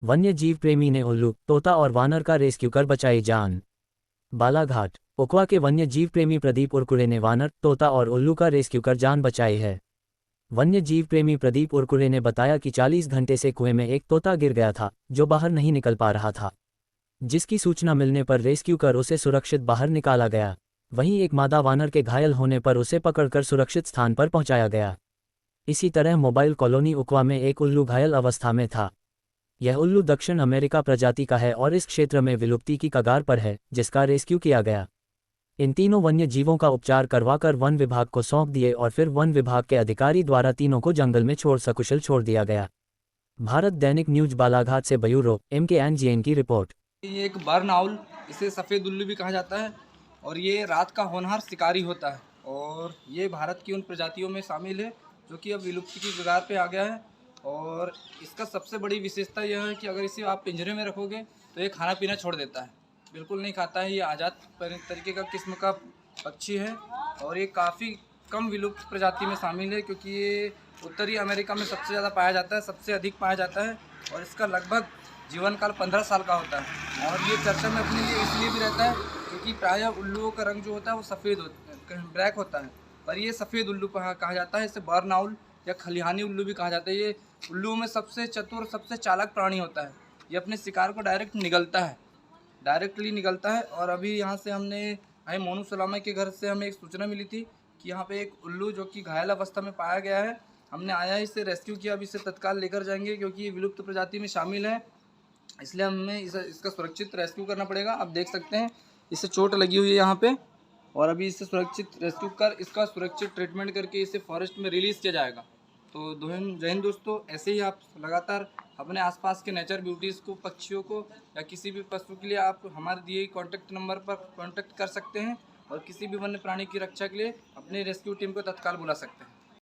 वन्य जीव प्रेमी ने उल्लू, तोता और वानर का रेस्क्यू कर बचाई जान। बालाघाट, ओखवा के वन्य जीव प्रेमी प्रदीप उरकुरे ने वानर, तोता और उल्लू का रेस्क्यू कर जान बचाई है। वन्य जीव प्रेमी प्रदीप उरकुरे ने बताया कि 40 घंटे से कुएं में एक तोता गिर गया था, जो बाहर नहीं निकल पा रहा था। जिसकी सूचना मिलने पर रेस्क्यू कर उसे सुरक्षित बाहर निकाला गया। वहीं एक मादा वानर के घायल होने पर उसे पकड़कर सुरक्षित स्थान पर पहुंचाया गया। इसी तरह मोबाइल कॉलोनी उकवा में एक उल्लू घायल अवस्था में था। यह उल्लू दक्षिण अमेरिका प्रजाति का है और इस क्षेत्र में विलुप्ति की कगार पर है, जिसका रेस्क्यू किया गया। इन तीनों वन्य जीवों का उपचार करवाकर वन विभाग को सौंप दिए और फिर वन विभाग के अधिकारी द्वारा तीनों को जंगल में सकुशल छोड़ दिया गया। भारत दैनिक न्यूज बालाघाट से ब्यूरो MKNGN की रिपोर्ट। ये एक बर्न आउल, इसे सफ़ेद उल्लू भी कहा जाता है और ये रात का होनहार शिकारी होता है और ये भारत की उन प्रजातियों में शामिल है जो कि अब विलुप्ति की कगार पे आ गया है। और इसका सबसे बड़ी विशेषता यह है कि अगर इसे आप पिंजरे में रखोगे तो ये खाना पीना छोड़ देता है, बिल्कुल नहीं खाता है। ये आज़ाद तरीके का किस्म का पक्षी है और ये काफ़ी कम विलुप्त प्रजाति में शामिल है क्योंकि ये उत्तरी अमेरिका में सबसे ज़्यादा पाया जाता है, सबसे अधिक पाया जाता है और इसका लगभग जीवन काल 15 साल का होता है। और ये चर्चा में अपने लिए इसलिए भी रहता है क्योंकि प्रायः उल्लुओं का रंग जो होता है वो सफ़ेद ब्लैक होता है, पर ये सफ़ेद उल्लू कहा जाता है। इसे बर्न आउल या खलिहानी उल्लू भी कहा जाता है। ये उल्लुओं में सबसे चतुर, सबसे चालाक प्राणी होता है। ये अपने शिकार को डायरेक्टली निगलता है। और अभी यहाँ से हमें मोनू सलामा के घर से हमें एक सूचना मिली थी कि यहाँ पे एक उल्लू जो कि घायल अवस्था में पाया गया है। हमने आया इसे रेस्क्यू किया, अब इसे तत्काल लेकर जाएंगे क्योंकि ये विलुप्त प्रजाति में शामिल है, इसलिए हमें इसका सुरक्षित रेस्क्यू करना पड़ेगा। आप देख सकते हैं इसे चोट लगी हुई है यहाँ पे और अभी इसे सुरक्षित रेस्क्यू कर इसका सुरक्षित ट्रीटमेंट करके इसे फॉरेस्ट में रिलीज़ किया जाएगा। तो जय हिंद दोस्तों, ऐसे ही आप लगातार अपने आसपास के नेचर ब्यूटीज़ को, पक्षियों को या किसी भी पशु के लिए आप हमारे दिए कॉन्टैक्ट नंबर पर कॉन्टैक्ट कर सकते हैं और किसी भी वन्य प्राणी की रक्षा के लिए अपनी रेस्क्यू टीम को तत्काल बुला सकते हैं।